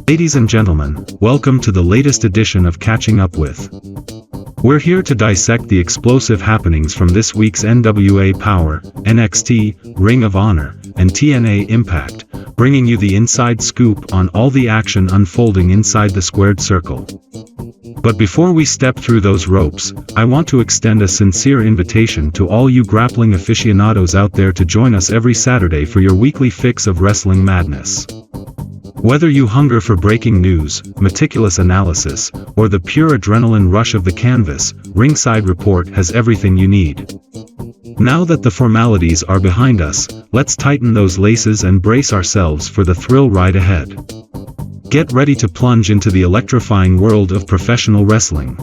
Ladies and gentlemen, welcome to the latest edition of Catching Up With. We're here to dissect the explosive happenings from this week's NWA Power, NXT, Ring of Honor, and TNA Impact, bringing you the inside scoop on all the action unfolding inside the squared circle. But before we step through those ropes, I want to extend a sincere invitation to all you grappling aficionados out there to join us every Saturday for your weekly fix of wrestling madness. Whether you hunger for breaking news, meticulous analysis, or the pure adrenaline rush of the canvas, Ringside Report has everything you need. Now that the formalities are behind us, let's tighten those laces and brace ourselves for the thrill ride ahead. Get ready to plunge into the electrifying world of professional wrestling.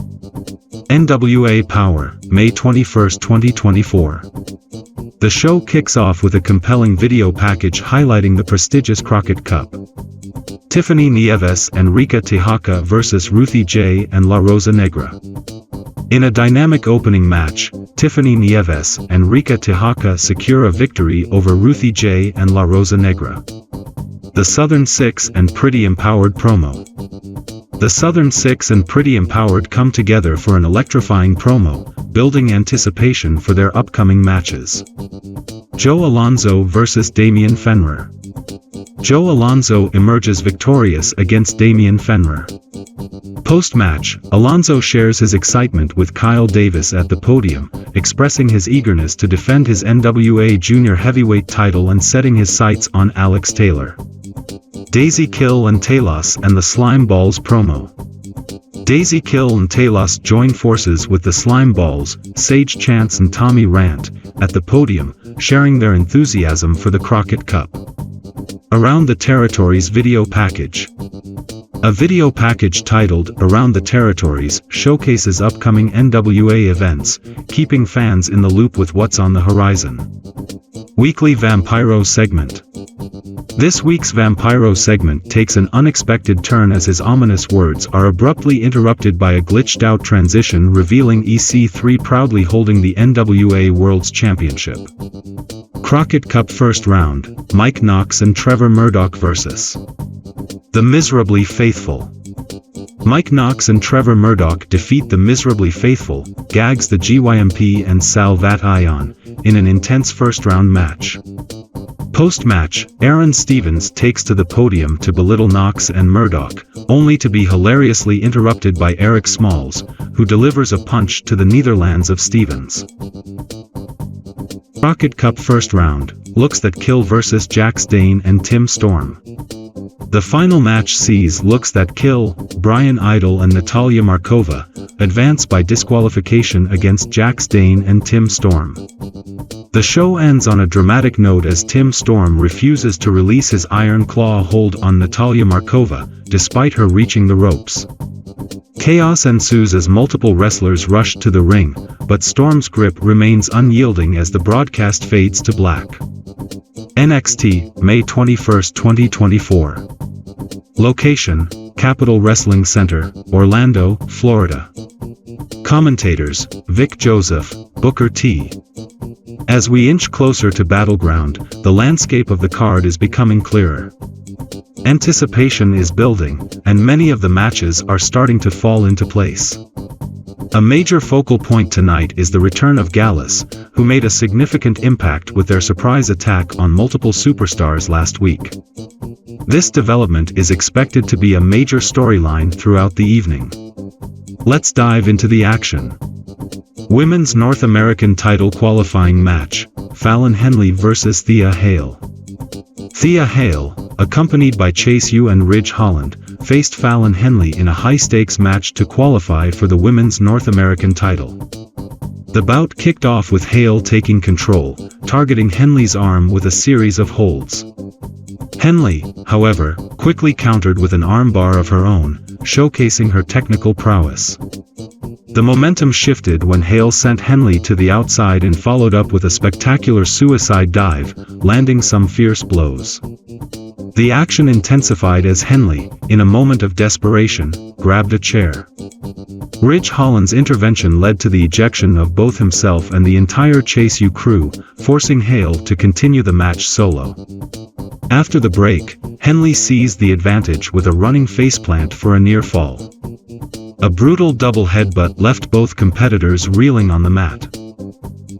NWA Power, May 21, 2024. The show kicks off with a compelling video package highlighting the prestigious Crockett Cup. Tiffany Nieves and Rika Tejada vs. Ruthie J and La Rosa Negra. In a dynamic opening match, Tiffany Nieves and Rika Tejada secure a victory over Ruthie J and La Rosa Negra. The Southern Six and Pretty Empowered promo. The Southern Six and Pretty Empowered come together for an electrifying promo, building anticipation for their upcoming matches. Joe Alonzo vs. Damian Fenrir. Joe Alonzo emerges victorious against Damian Fenrir. Post-match, Alonzo shares his excitement with Kyle Davis at the podium, expressing his eagerness to defend his NWA Junior Heavyweight title and setting his sights on Alex Taylor. Daisy Kill and Talos and the Slime Balls promo. Daisy Kill and Talos join forces with the Slime Balls, Sage Chance and Tommy Rant, at the podium, sharing their enthusiasm for the Crockett Cup. Around the Territories video package. A video package titled Around the Territories showcases upcoming NWA events, keeping fans in the loop with what's on the horizon. Weekly Vampiro segment. This week's Vampiro segment takes an unexpected turn as his ominous words are abruptly interrupted by a glitched-out transition revealing EC3 proudly holding the NWA World's Championship. Crockett Cup First Round, Mike Knox and Trevor Murdoch vs. The Miserably Faithful. Mike Knox and Trevor Murdoch defeat the Miserably Faithful, Gags the GYMP and Sal Vat Ion, in an intense first-round match. Post-match, Aaron Stevens takes to the podium to belittle Knox and Murdoch, only to be hilariously interrupted by Eric Smalls, who delivers a punch to the Netherlands of Stevens. Crockett Cup First Round, Looks That Kill vs. Jax Dane and Tim Storm. The final match sees Looks That Kill, Brian Idol and Natalia Markova, advance by disqualification against Jax Dane and Tim Storm. The show ends on a dramatic note as Tim Storm refuses to release his iron claw hold on Natalia Markova, despite her reaching the ropes. Chaos ensues as multiple wrestlers rush to the ring, but Storm's grip remains unyielding as the broadcast fades to black. NXT, May 21, 2024. Location, Capitol Wrestling Center, Orlando, Florida. Commentators, Vic Joseph, Booker T. As we inch closer to Battleground, the landscape of the card is becoming clearer. Anticipation is building, and many of the matches are starting to fall into place. A major focal point tonight is the return of Gallus, who made a significant impact with their surprise attack on multiple superstars last week. This development is expected to be a major storyline throughout the evening. Let's dive into the action. Women's North American title qualifying match, Fallon Henley vs. Thea Hale. Thea Hale, accompanied by Chase U and Ridge Holland, faced Fallon Henley in a high-stakes match to qualify for the Women's North American title. The bout kicked off with Hale taking control, targeting Henley's arm with a series of holds. Henley, however, quickly countered with an armbar of her own, showcasing her technical prowess. The momentum shifted when Hale sent Henley to the outside and followed up with a spectacular suicide dive, landing some fierce blows. The action intensified as Henley, in a moment of desperation, grabbed a chair. Ridge Holland's intervention led to the ejection of both himself and the entire Chase U crew, forcing Hale to continue the match solo. After the break, Henley seized the advantage with a running faceplant for a near fall. A brutal double headbutt left both competitors reeling on the mat.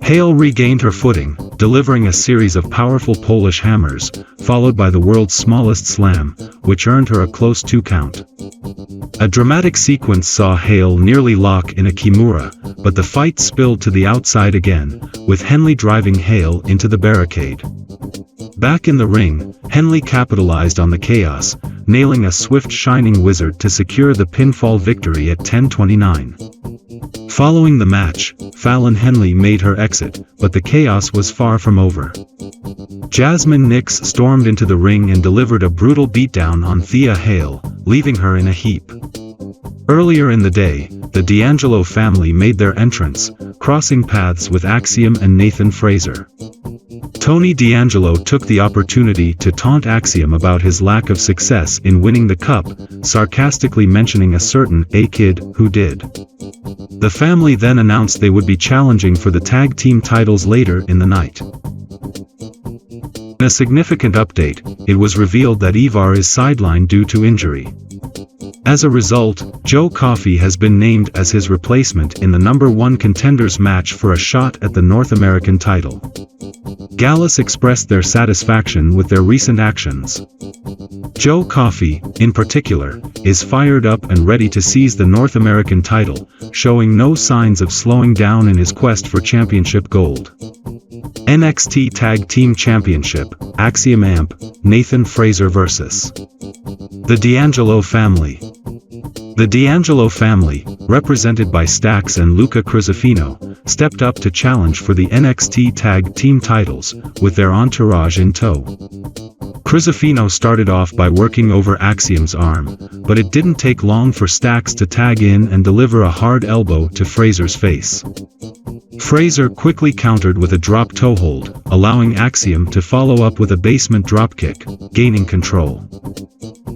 Hale regained her footing, delivering a series of powerful Polish hammers, followed by the world's smallest slam, which earned her a close 2 count. A dramatic sequence saw Hale nearly lock in a Kimura, but the fight spilled to the outside again, with Henley driving Hale into the barricade. Back in the ring, Henley capitalized on the chaos, nailing a swift shining wizard to secure the pinfall victory at 10:29. Following the match, Fallon Henley made her exit, but the chaos was far from over. Jasmine Nix stormed into the ring and delivered a brutal beatdown on Thea Hale, leaving her in a heap. Earlier in the day, the D'Angelo family made their entrance, crossing paths with Axiom and Nathan Frazer. Tony D'Angelo took the opportunity to taunt Axiom about his lack of success in winning the cup, sarcastically mentioning a certain A-Kid who did. The family then announced they would be challenging for the tag team titles later in the night. In a significant update, it was revealed that Ivar is sidelined due to injury. As a result, Joe Coffey has been named as his replacement in the #1 contenders match for a shot at the North American title. Gallus expressed their satisfaction with their recent actions. Joe Coffey, in particular, is fired up and ready to seize the North American title, showing no signs of slowing down in his quest for championship gold. NXT Tag Team Championship, Axiom Amp, Nathan Frazer vs. The D'Angelo family. The D'Angelo family, represented by Stax and Luca Crucifino, stepped up to challenge for the NXT Tag Team titles, with their entourage in tow. Crucifino started off by working over Axiom's arm, but it didn't take long for Stax to tag in and deliver a hard elbow to Frazer's face. Frazer quickly countered with a drop toe hold, allowing Axiom to follow up with a basement dropkick, gaining control.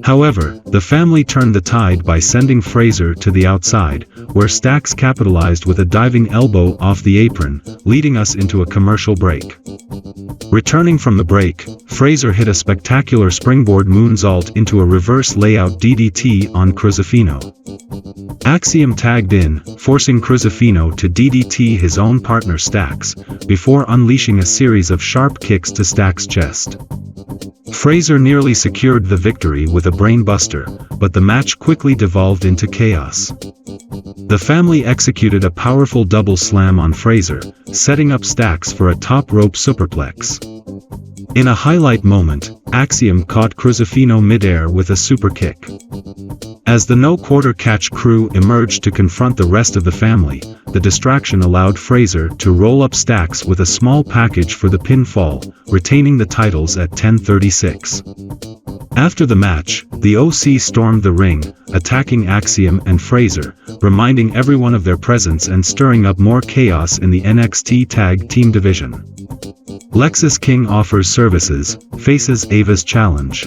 However, the family turned the tide by sending Frazer to the outside, where Stax capitalized with a diving elbow off the apron, leading us into a commercial break. Returning from the break, Frazer hit a spectacular springboard moonsault into a reverse layout DDT on Crucifino. Axiom tagged in, forcing Crucifino to DDT his own partner Stax, before unleashing a series of sharp kicks to Stax's chest. Frazer nearly secured the victory with a brainbuster, but the match quickly devolved into chaos. The family executed a powerful double slam on Frazer, setting up Stax for a top rope superplex. In a highlight moment, Axiom caught Crucifino midair with a super kick. As the No Quarter Catch crew emerged to confront the rest of the family, the distraction allowed Frazer to roll up Stax with a small package for the pinfall, retaining the titles at 10:36. After the match, the OC stormed the ring, attacking Axiom and Frazer, reminding everyone of their presence and stirring up more chaos in the NXT Tag Team division. Lexis King offers services, faces Ava's challenge.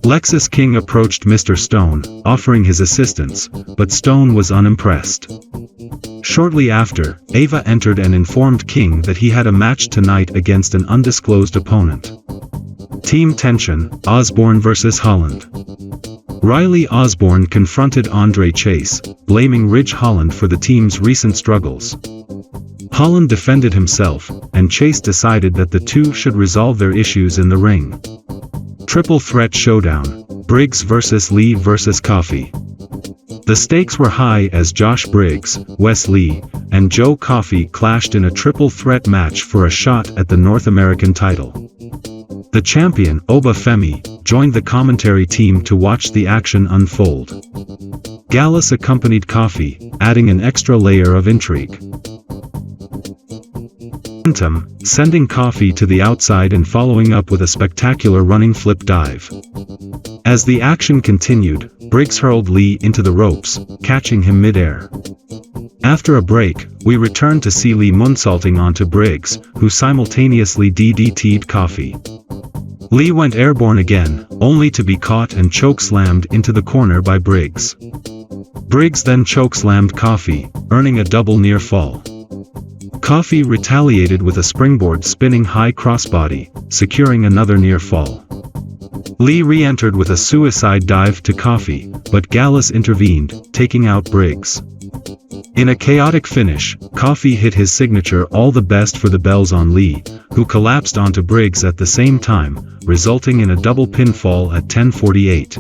Lexis King approached Mr. Stone, offering his assistance, but Stone was unimpressed. Shortly after, Ava entered and informed King that he had a match tonight against an undisclosed opponent. Team tension, Osborne vs. Holland. Riley Osborne confronted Andre Chase, blaming Ridge Holland for the team's recent struggles. Holland defended himself, and Chase decided that the two should resolve their issues in the ring. Triple threat showdown, Briggs vs. Lee vs. Coffey. The stakes were high as Josh Briggs, Wes Lee, and Joe Coffey clashed in a triple threat match for a shot at the North American title. The champion, Oba Femi, joined the commentary team to watch the action unfold. Gallus accompanied Coffey, adding an extra layer of intrigue. Sending Coffey to the outside and following up with a spectacular running flip dive. As the action continued, Briggs hurled Lee into the ropes, catching him midair. After a break, we returned to see Lee moonsaulting onto Briggs, who simultaneously DDT'd Coffey. Lee went airborne again, only to be caught and chokeslammed into the corner by Briggs. Briggs then chokeslammed Coffey, earning a double near fall. Coffey retaliated with a springboard spinning high crossbody, securing another near fall. Lee re-entered with a suicide dive to Coffey, but Gallus intervened, taking out Briggs. In a chaotic finish, Coffey hit his signature all the best for the bells on Lee, who collapsed onto Briggs at the same time, resulting in a double pinfall at 10:48.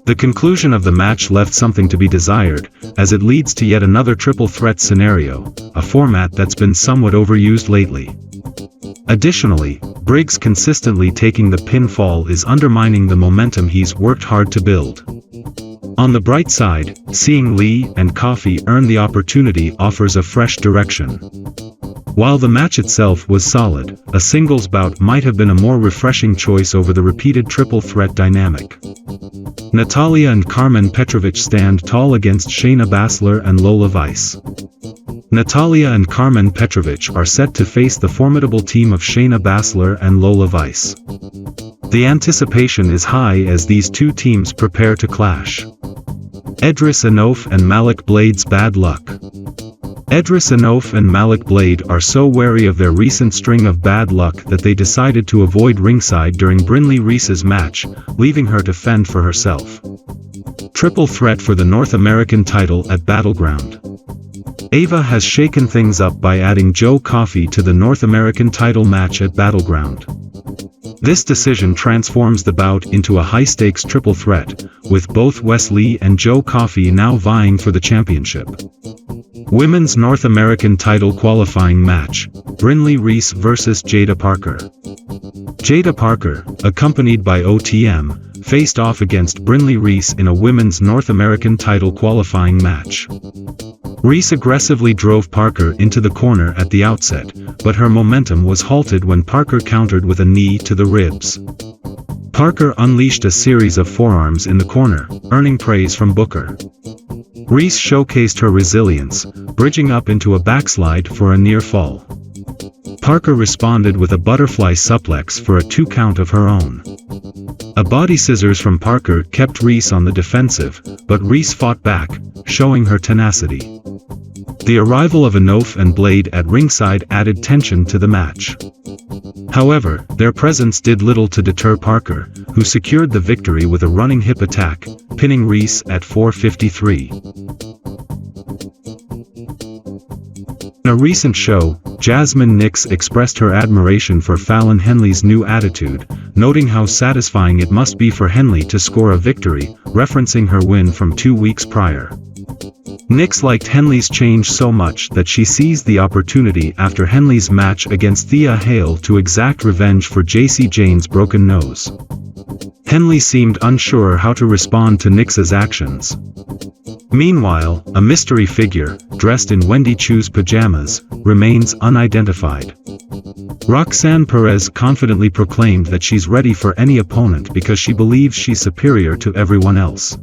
The conclusion of the match left something to be desired, as it leads to yet another triple threat scenario, a format that's been somewhat overused lately. Additionally, Briggs consistently taking the pinfall is undermining the momentum he's worked hard to build. On the bright side, seeing Lee and Coffey earn the opportunity offers a fresh direction. While the match itself was solid, a singles bout might have been a more refreshing choice over the repeated triple threat dynamic. Natalya and Carmen Petrovic stand tall against Shayna Baszler and Lola Vice. Natalya and Carmen Petrovic are set to face the formidable team of Shayna Baszler and Lola Vice. The anticipation is high as these two teams prepare to clash. Edris Enofe and Malik Blade's bad luck. Edris Enofe and Malik Blade are so wary of their recent string of bad luck that they decided to avoid ringside during Brinley Reese's match, leaving her to fend for herself. Triple threat for the North American title at Battleground. Ava has shaken things up by adding Joe Coffey to the North American title match at Battleground. This decision transforms the bout into a high-stakes triple threat, with both Wes Lee and Joe Coffey now vying for the championship. Women's North American title qualifying match, Brinley Reese vs. Jada Parker. Jada Parker, accompanied by OTM, faced off against Brinley Reese in a women's North American title qualifying match. Reese aggressively drove Parker into the corner at the outset, but her momentum was halted when Parker countered with a knee to the ribs. Parker unleashed a series of forearms in the corner, earning praise from Booker. Reese showcased her resilience, bridging up into a backslide for a near fall. Parker responded with a butterfly suplex for a 2 count of her own. A body scissors from Parker kept Reese on the defensive, but Reese fought back, showing her tenacity. The arrival of Enofe and Blade at ringside added tension to the match. However, their presence did little to deter Parker, who secured the victory with a running hip attack, pinning Reese at 4:53. In a recent show, Jasmine Nix expressed her admiration for Fallon Henley's new attitude, noting how satisfying it must be for Henley to score a victory, referencing her win from 2 weeks prior. Nix liked Henley's change so much that she seized the opportunity after Henley's match against Thea Hale to exact revenge for JC Jane's broken nose. Henley seemed unsure how to respond to Nix's actions. Meanwhile, a mystery figure, dressed in Wendy Chu's pajamas, remains unidentified. Roxanne Perez confidently proclaimed that she's ready for any opponent because she believes she's superior to everyone else.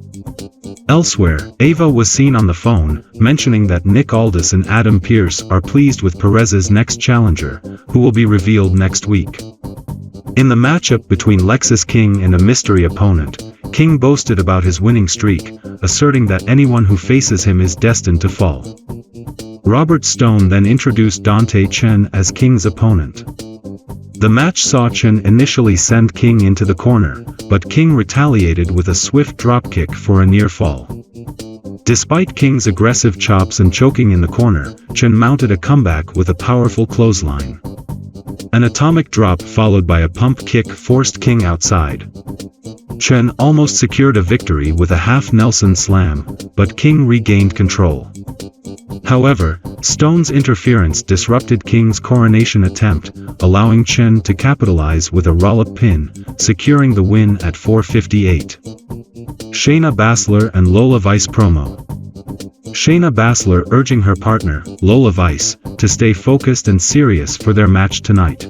Elsewhere, Ava was seen on the phone, mentioning that Nick Aldis and Adam Pearce are pleased with Perez's next challenger, who will be revealed next week. In the matchup between Lexis King and a mystery opponent, King boasted about his winning streak, asserting that anyone who faces him is destined to fall. Robert Stone then introduced Dante Chen as King's opponent. The match saw Chen initially send King into the corner, but King retaliated with a swift dropkick for a near fall. Despite King's aggressive chops and choking in the corner, Chen mounted a comeback with a powerful clothesline. An atomic drop followed by a pump kick forced King outside. Chen almost secured a victory with a half Nelson slam, but King regained control. However, Stone's interference disrupted King's coronation attempt, allowing Chen to capitalize with a roll-up pin, securing the win at 4:58. Shayna Baszler and Lola Vice promo. Shayna Baszler urging her partner, Lola Vice, to stay focused and serious for their match tonight.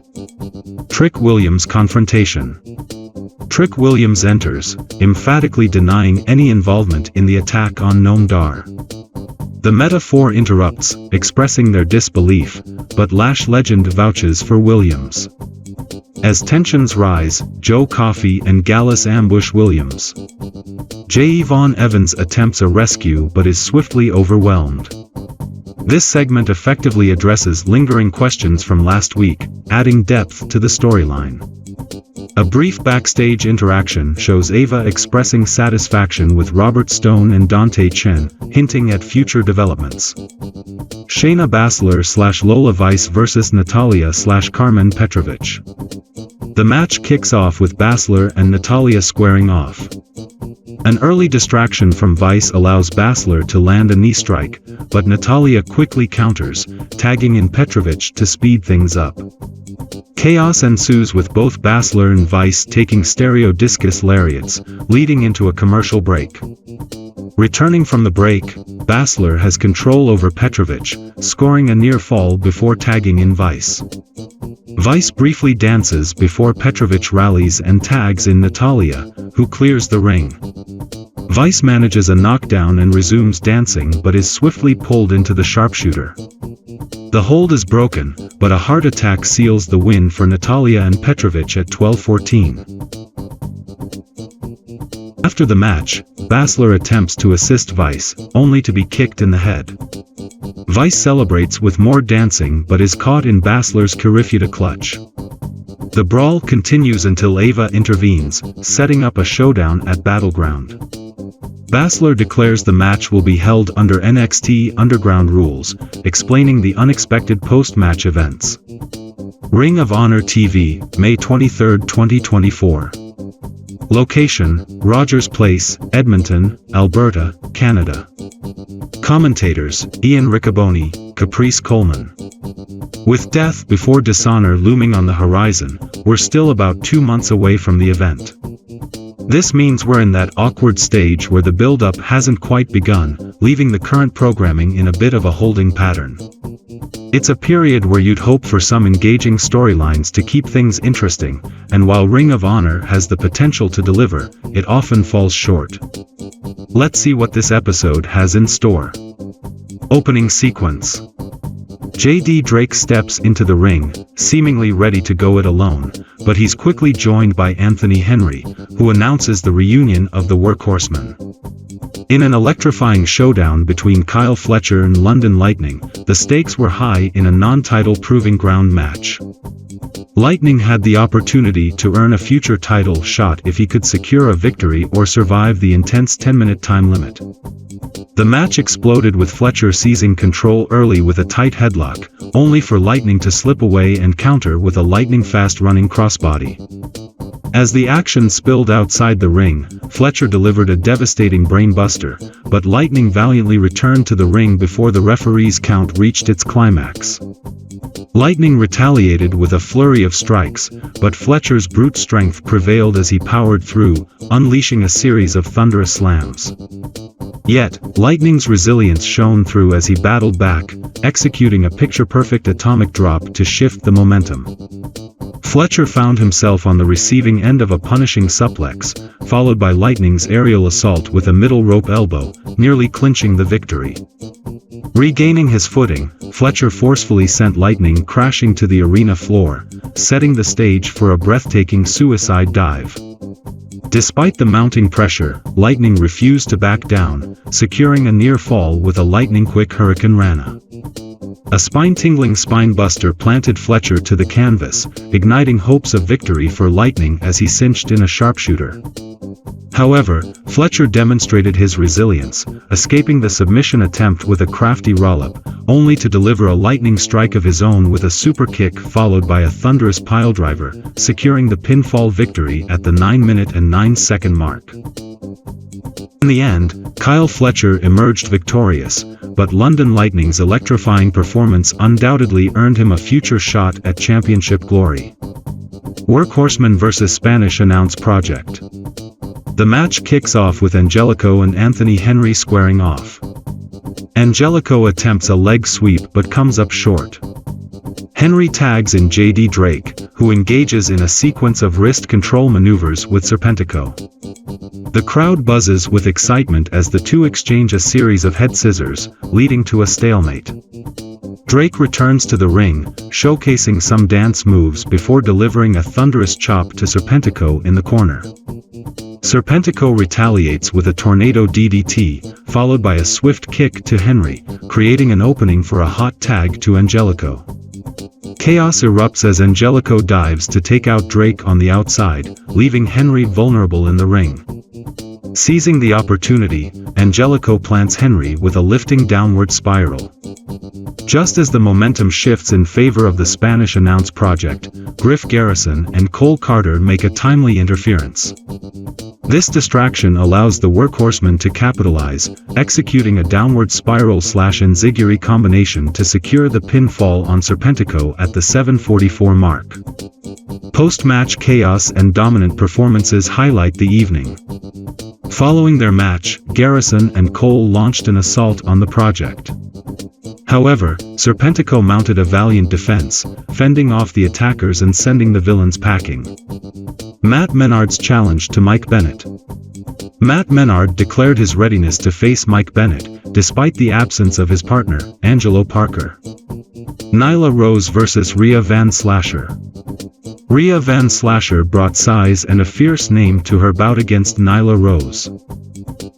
Trick Williams confrontation. Trick Williams enters, emphatically denying any involvement in the attack on Noam Dar. The Meta-4 interrupts, expressing their disbelief, but Lash Legend vouches for Williams. As tensions rise, Joe Coffey and Gallus ambush Williams. J. Vaughn Evans attempts a rescue but is swiftly overwhelmed. This segment effectively addresses lingering questions from last week, adding depth to the storyline. A brief backstage interaction shows Ava expressing satisfaction with Robert Stone and Dante Chen, hinting at future developments. Shayna Baszler/Lola Vice vs Natalya/Carmen Petrovich. The match kicks off with Baszler and Natalya squaring off. An early distraction from Vice allows Baszler to land a knee strike, but Natalya quickly counters, tagging in Petrovich to speed things up. Chaos ensues with both Baszler and Vice taking stereo discus lariats, leading into a commercial break. Returning from the break, Baszler has control over Petrovich, scoring a near fall before tagging in Vice. Vice briefly dances before Petrovich rallies and tags in Natalya, who clears the ring. Vice manages a knockdown and resumes dancing but is swiftly pulled into the sharpshooter. The hold is broken, but a heart attack seals the win for Natalya and Petrovich at 12:14. After the match, Baszler attempts to assist Vice, only to be kicked in the head. Vice celebrates with more dancing but is caught in Baszler's Kirifuda clutch. The brawl continues until Ava intervenes, setting up a showdown at Battleground. Baszler declares the match will be held under NXT Underground rules, explaining the unexpected post-match events. Ring of Honor TV, May 23, 2024. Location, Rogers Place, Edmonton, Alberta, Canada. Commentators, Ian Riccoboni, Caprice Coleman. With Death Before Dishonor looming on the horizon, we're still about 2 months away from the event. This means we're in that awkward stage where the build-up hasn't quite begun, leaving the current programming in a bit of a holding pattern. It's a period where you'd hope for some engaging storylines to keep things interesting, and while Ring of Honor has the potential to deliver, it often falls short. Let's see what this episode has in store. Opening sequence. J.D. Drake steps into the ring, seemingly ready to go it alone, but he's quickly joined by Anthony Henry, who announces the reunion of the Workhorsemen. In an electrifying showdown between Kyle Fletcher and London Lightning, the stakes were high in a non-title proving ground match. Lightning had the opportunity to earn a future title shot if he could secure a victory or survive the intense 10-minute time limit. The match exploded with Fletcher seizing control early with a tight headlock, only for Lightning to slip away and counter with a lightning-fast running crossbody. As the action spilled outside the ring, Fletcher delivered a devastating brainbuster, but Lightning valiantly returned to the ring before the referee's count reached its climax. Lightning retaliated with a flurry of strikes, but Fletcher's brute strength prevailed as he powered through, unleashing a series of thunderous slams. Yet, Lightning's resilience shone through as he battled back, executing a picture-perfect atomic drop to shift the momentum. Fletcher found himself on the receiving end of a punishing suplex, followed by Lightning's aerial assault with a middle rope elbow, nearly clinching the victory. Regaining his footing, Fletcher forcefully sent Lightning crashing to the arena floor, setting the stage for a breathtaking suicide dive. Despite the mounting pressure, Lightning refused to back down, securing a near fall with a lightning-quick Hurricane Rana. A spine-tingling spine-buster planted Fletcher to the canvas, igniting hopes of victory for Lightning as he cinched in a sharpshooter. However, Fletcher demonstrated his resilience, escaping the submission attempt with a crafty roll-up, only to deliver a lightning strike of his own with a super kick followed by a thunderous piledriver, securing the pinfall victory at the 9-minute and 9-second mark. In the end, Kyle Fletcher emerged victorious, but London Lightning's electrifying performance undoubtedly earned him a future shot at championship glory. Workhorsemen vs Spanish Announce Project. The match kicks off with Angelico and Anthony Henry squaring off. Angelico attempts a leg sweep but comes up short. Henry tags in J.D. Drake, who engages in a sequence of wrist control maneuvers with Serpentico. The crowd buzzes with excitement as the two exchange a series of head scissors, leading to a stalemate. Drake returns to the ring, showcasing some dance moves before delivering a thunderous chop to Serpentico in the corner. Serpentico retaliates with a tornado DDT, followed by a swift kick to Henry, creating an opening for a hot tag to Angelico. Chaos erupts as Angelico dives to take out Drake on the outside, leaving Henry vulnerable in the ring. Seizing the opportunity, Angelico plants Henry with a lifting downward spiral. Just as the momentum shifts in favor of the Spanish Announce Project, Griff Garrison and Cole Carter make a timely interference. This distraction allows the Workhorsemen to capitalize, executing a downward spiral/enziguri combination to secure the pinfall on Serpentico at the 7:44 mark. Post-match chaos and dominant performances highlight the evening. Following their match, Garrison and Cole launched an assault on the project. However, Serpentico mounted a valiant defense, fending off the attackers and sending the villains packing. Matt Menard's challenge to Mike Bennett. Matt Menard declared his readiness to face Mike Bennett, despite the absence of his partner, Angelo Parker. Nyla Rose vs. Rhea Van Slasher. Rhea Van Slasher brought size and a fierce name to her bout against Nyla Rose.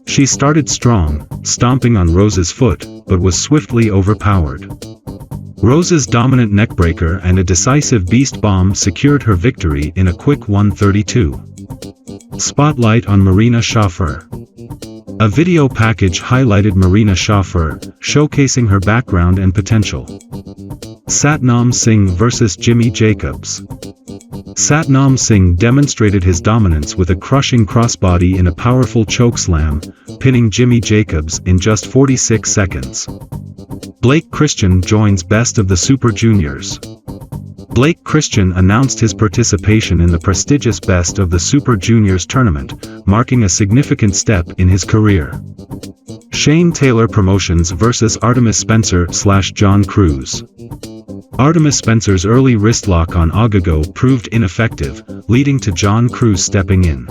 She started strong, stomping on Rose's foot, but was swiftly overpowered. Rose's dominant neckbreaker and a decisive beast bomb secured her victory in a quick 132. Spotlight on Marina Shafir. A video package highlighted Marina Shafir, showcasing her background and potential. Satnam Singh vs. Jimmy Jacobs. Satnam Singh demonstrated his dominance with a crushing crossbody in a powerful chokeslam, pinning Jimmy Jacobs in just 46 seconds. Blake Christian joins Best of the Super Juniors. Blake Christian announced his participation in the prestigious Best of the Super Juniors tournament, marking a significant step in his career. Shane Taylor Promotions vs. Artemis Spencer/John Cruz. Artemis Spencer's early wrist lock on Ogago proved ineffective, leading to John Cruz stepping in.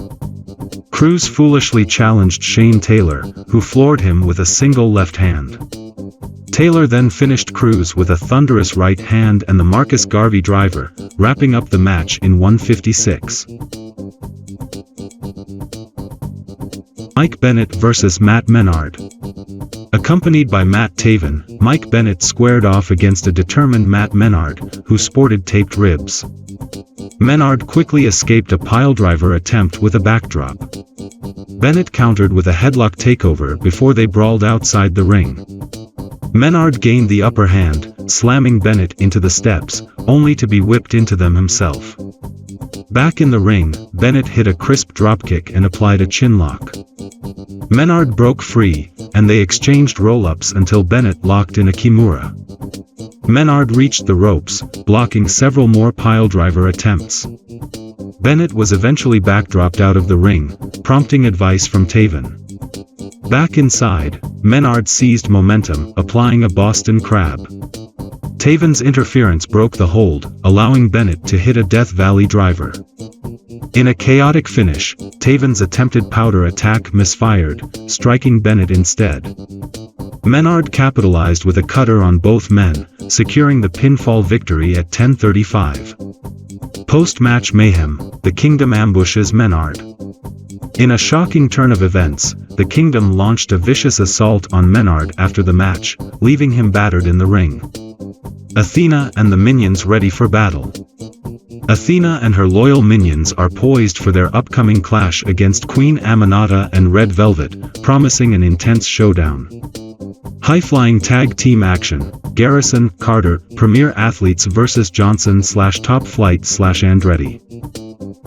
Cruz foolishly challenged Shane Taylor, who floored him with a single left hand. Taylor then finished Cruz with a thunderous right hand and the Marcus Garvey driver, wrapping up the match in 156. Mike Bennett vs. Matt Menard. Accompanied by Matt Taven, Mike Bennett squared off against a determined Matt Menard, who sported taped ribs. Menard quickly escaped a piledriver attempt with a backdrop. Bennett countered with a headlock takeover before they brawled outside the ring. Menard gained the upper hand, slamming Bennett into the steps, only to be whipped into them himself. Back in the ring, Bennett hit a crisp dropkick and applied a chinlock. Menard broke free, and they exchanged roll-ups until Bennett locked in a Kimura. Menard reached the ropes, blocking several more piledriver attempts. Bennett was eventually backdropped out of the ring, prompting advice from Taven. Back inside, Menard seized momentum, applying a Boston Crab. Taven's interference broke the hold, allowing Bennett to hit a Death Valley driver. In a chaotic finish, Taven's attempted powder attack misfired, striking Bennett instead. Menard capitalized with a cutter on both men, securing the pinfall victory at 10:35. Post-match mayhem, the Kingdom ambushes Menard. In a shocking turn of events, the Kingdom launched a vicious assault on Menard after the match, leaving him battered in the ring. Athena and the minions ready for battle. Athena and her loyal minions are poised for their upcoming clash against Queen Aminata and Red Velvet, promising an intense showdown. High-flying tag team action, Garrison, Carter, Premier Athletes vs. Johnson/Top Flight/Andretti.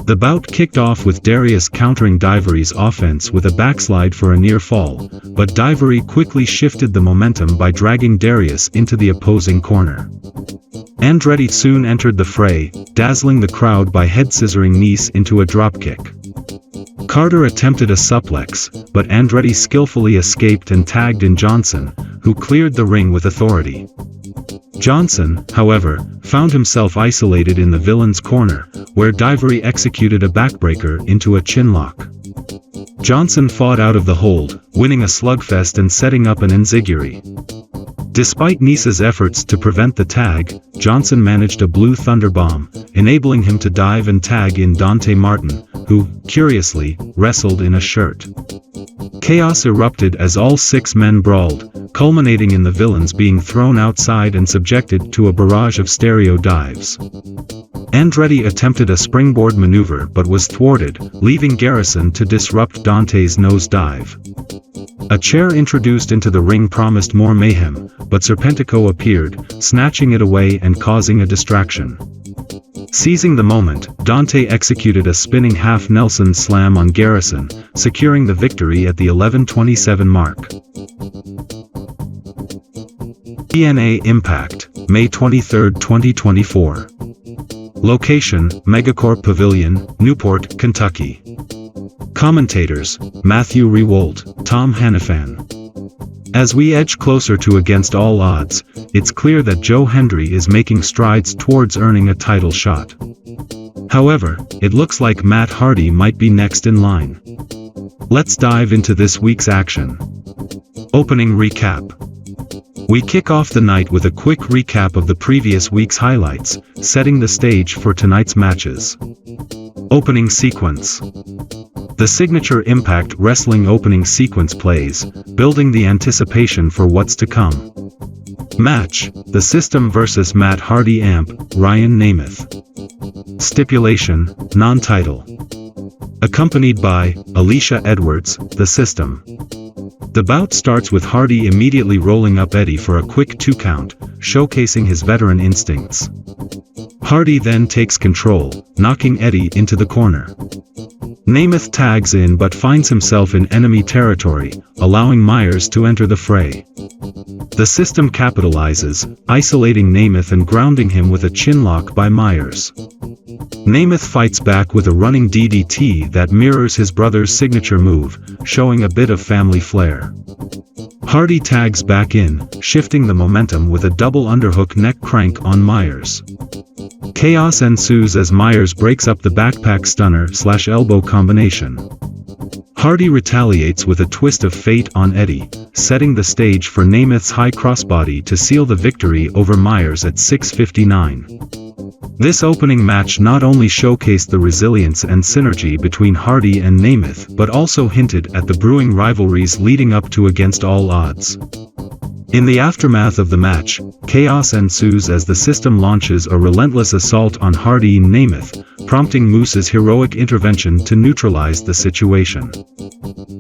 The bout kicked off with Darius countering Divery's offense with a backslide for a near fall, but Divery quickly shifted the momentum by dragging Darius into the opposing corner. Andretti soon entered the fray, dazzling the crowd by head-scissoring Nice into a dropkick. Carter attempted a suplex, but Andretti skillfully escaped and tagged in Johnson, who cleared the ring with authority. Johnson, however, found himself isolated in the villain's corner, where Divery executed a backbreaker into a chinlock. Johnson fought out of the hold, winning a slugfest and setting up an enziguri. Despite Nisa's efforts to prevent the tag, Johnson managed a blue thunder bomb, enabling him to dive and tag in Dante Martin, who, curiously, wrestled in a shirt. Chaos erupted as all 6 men brawled, culminating in the villains being thrown outside and subjected to a barrage of stereo dives. Andretti attempted a springboard maneuver but was thwarted, leaving Garrison to disrupt Dante's nosedive. A chair introduced into the ring promised more mayhem, but Serpentico appeared, snatching it away and causing a distraction. Seizing the moment, Dante executed a spinning half Nelson slam on Garrison, securing the victory at the 11:27 mark. TNA Impact, May 23, 2024. Location, Megacorp Pavilion, Newport, Kentucky. Commentators, Matthew Rewoldt, Tom Hannafan. As we edge closer to Against All Odds, it's clear that Joe Hendry is making strides towards earning a title shot. However, it looks like Matt Hardy might be next in line. Let's dive into this week's action. Opening recap. We kick off the night with a quick recap of the previous week's highlights, setting the stage for tonight's matches. Opening sequence. The signature Impact Wrestling opening sequence plays, building the anticipation for what's to come. Match, The System vs. Matt Hardy Amp, Ryan Nemeth. Stipulation, non-title. Accompanied by Alicia Edwards, The System. The bout starts with Hardy immediately rolling up Eddie for a quick 2 count, showcasing his veteran instincts. Hardy then takes control, knocking Eddie into the corner. Nemeth tags in but finds himself in enemy territory, allowing Myers to enter the fray. The System capitalizes, isolating Nemeth and grounding him with a chinlock by Myers. Nemeth fights back with a running DDT that mirrors his brother's signature move, showing a bit of family flair. Hardy tags back in, shifting the momentum with a double underhook neck crank on Myers. Chaos ensues as Myers breaks up the backpack stunner/elbow combination. Hardy retaliates with a twist of fate on Eddie, setting the stage for Nemeth's high crossbody to seal the victory over Myers at 6:59. This opening match not only showcased the resilience and synergy between Hardy and Nemeth but also hinted at the brewing rivalries leading up to Against All Odds. In the aftermath of the match, chaos ensues as the System launches a relentless assault on Hardy and Nemeth, prompting Moose's heroic intervention to neutralize the situation.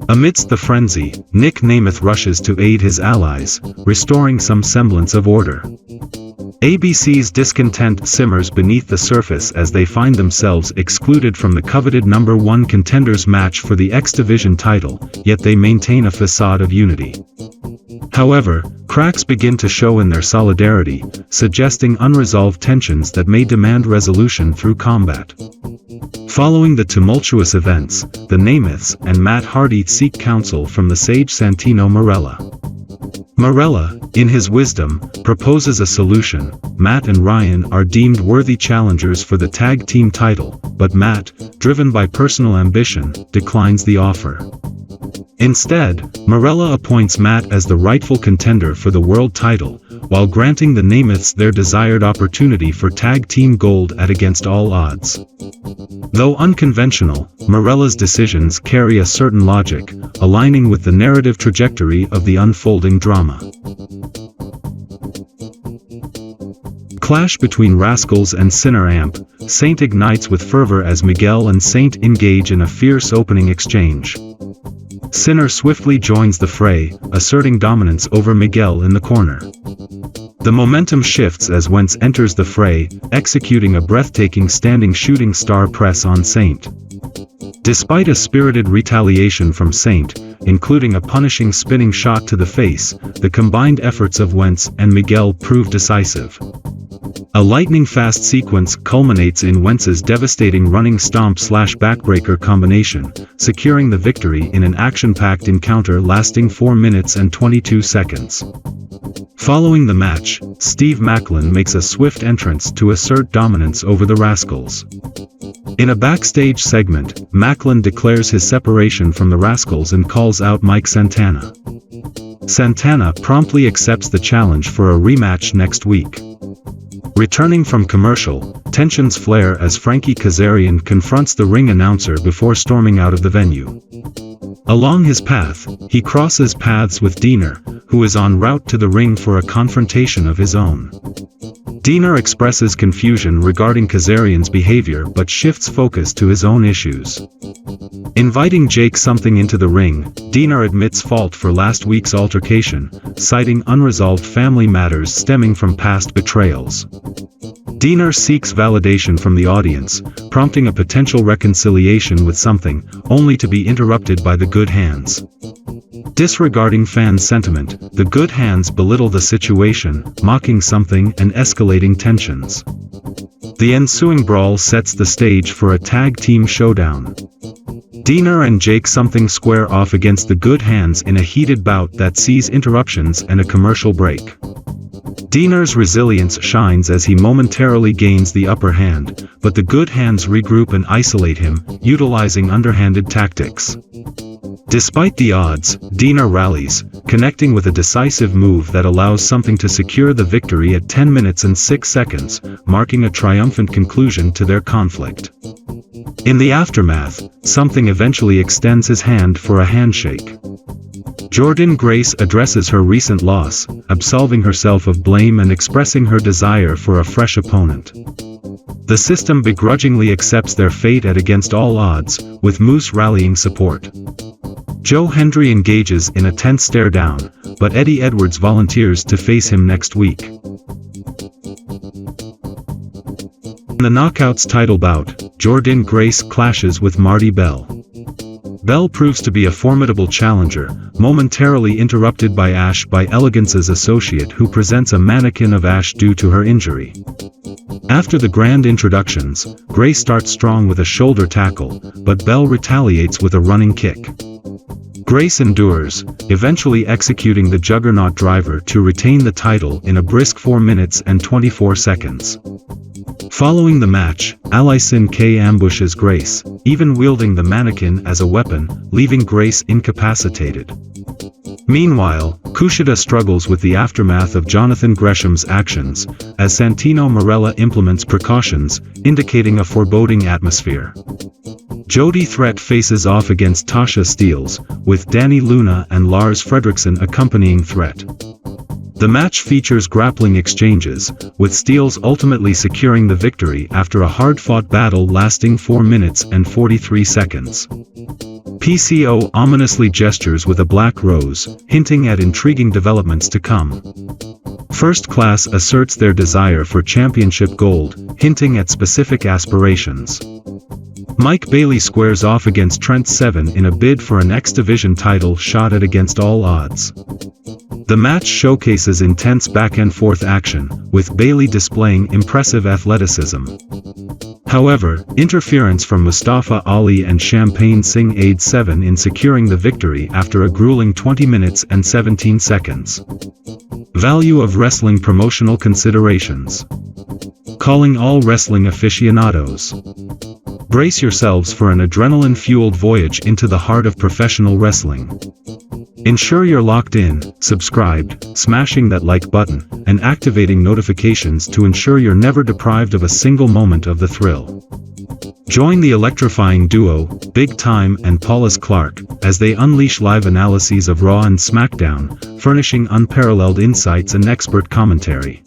Amidst the frenzy, Nick Nemeth rushes to aid his allies, restoring some semblance of order. ABC's discontent simmers beneath the surface as they find themselves excluded from the coveted number 1 contenders match for the X Division title, yet they maintain a facade of unity. However, cracks begin to show in their solidarity, suggesting unresolved tensions that may demand resolution through combat. Following the tumultuous events, the Nemeths and Matt Hardy seek counsel from the sage Santino Marella. Marella, in his wisdom, proposes a solution. Matt and Ryan are deemed worthy challengers for the tag team title, but Matt, driven by personal ambition, declines the offer. Instead, Marella appoints Matt as the rightful contender for the world title, while granting the Nemeths their desired opportunity for tag team gold at Against All Odds. Though unconventional, Marella's decisions carry a certain logic, aligning with the narrative trajectory of the unfolding drama. Clash between Rascals and Sinner Amp, Saint ignites with fervor as Miguel and Saint engage in a fierce opening exchange. Sinner swiftly joins the fray, asserting dominance over Miguel in the corner. The momentum shifts as Wentz enters the fray, executing a breathtaking standing shooting star press on Saint. Despite a spirited retaliation from Saint, including a punishing spinning shot to the face, the combined efforts of Wentz and Miguel prove decisive. A lightning-fast sequence culminates in Wentz's devastating running stomp/backbreaker combination, securing the victory in an action-packed encounter lasting 4 minutes and 22 seconds. Following the match, Steve Maclin makes a swift entrance to assert dominance over the Rascals. In a backstage segment, Maclin declares his separation from the Rascals and calls out Mike Santana. Santana promptly accepts the challenge for a rematch next week. Returning from commercial, tensions flare as Frankie Kazarian confronts the ring announcer before storming out of the venue. Along his path, he crosses paths with Diener, who is en route to the ring for a confrontation of his own. Diener expresses confusion regarding Kazarian's behavior but shifts focus to his own issues. Inviting Jake Something into the ring, Diener admits fault for last week's altercation, citing unresolved family matters stemming from past betrayals. Diener seeks validation from the audience, prompting a potential reconciliation with Something, only to be interrupted by the Good Hands. Disregarding fan sentiment, the Good Hands belittle the situation, mocking Something and escalating tensions. The ensuing brawl sets the stage for a tag team showdown. Diener and Jake Something square off against the Good Hands in a heated bout that sees interruptions and a commercial break. Diener's resilience shines as he momentarily gains the upper hand, but the Good Hands regroup and isolate him, utilizing underhanded tactics. Despite the odds, Diener rallies, connecting with a decisive move that allows Something to secure the victory at 10 minutes and 6 seconds, marking a triumphant conclusion to their conflict. In the aftermath, Something eventually extends his hand for a handshake. Jordynne Grace addresses her recent loss, absolving herself of blame and expressing her desire for a fresh opponent. The system begrudgingly accepts their fate at against all odds, with Moose rallying support. Joe Hendry engages in a tense stare-down, but Eddie Edwards volunteers to face him next week. In the Knockouts title bout, Jordynne Grace clashes with Marty Bell. Bell proves to be a formidable challenger, momentarily interrupted by Ash by Elegance's associate who presents a mannequin of Ash due to her injury. After the grand introductions, Grace starts strong with a shoulder tackle, but Bell retaliates with a running kick. Grace endures, eventually executing the Juggernaut Driver to retain the title in a brisk 4 minutes and 24 seconds. Following the match, Allison Kay ambushes Grace, even wielding the mannequin as a weapon, leaving Grace incapacitated. Meanwhile, Kushida struggles with the aftermath of Jonathan Gresham's actions, as Santino Marella implements precautions, indicating a foreboding atmosphere. Jody Threat faces off against Tasha Steelz, with Danny Luna and Lars Fredriksson accompanying Threat. The match features grappling exchanges, with Steelz ultimately securing the victory after a hard-fought battle lasting 4 minutes and 43 seconds. PCO ominously gestures with a black rose, hinting at intriguing developments to come. First Class asserts their desire for championship gold, hinting at specific aspirations. Mike Bailey squares off against Trent Seven in a bid for an X Division title shot at against all odds. The match showcases intense back-and-forth action, with Bailey displaying impressive athleticism. However, interference from Mustafa Ali and Champagne Singh aids Seven in securing the victory after a grueling 20 minutes and 17 seconds. Value of wrestling promotional considerations. Calling all wrestling aficionados. Brace yourselves for an adrenaline-fueled voyage into the heart of professional wrestling. Ensure you're locked in, subscribed, smashing that like button, and activating notifications to ensure you're never deprived of a single moment of the thrill. Join the electrifying duo, Big Time and Paulus Clark, as they unleash live analyses of Raw and SmackDown, furnishing unparalleled insights and expert commentary.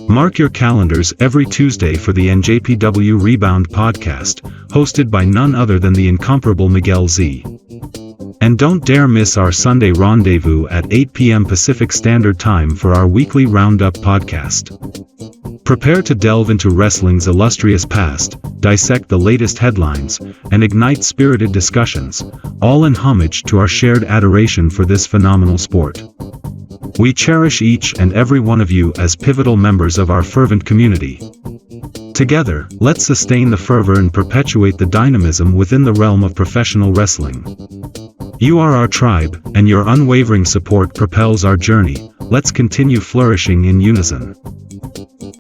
Mark your calendars every Tuesday for the NJPW Rebound podcast, hosted by none other than the incomparable Miguel Z. And don't dare miss our Sunday rendezvous at 8 p.m. Pacific Standard Time for our weekly Roundup podcast. Prepare to delve into wrestling's illustrious past, dissect the latest headlines, and ignite spirited discussions, all in homage to our shared adoration for this phenomenal sport. We cherish each and every one of you as pivotal members of our fervent community. Together, let's sustain the fervor and perpetuate the dynamism within the realm of professional wrestling. You are our tribe, and your unwavering support propels our journey. Let's continue flourishing in unison.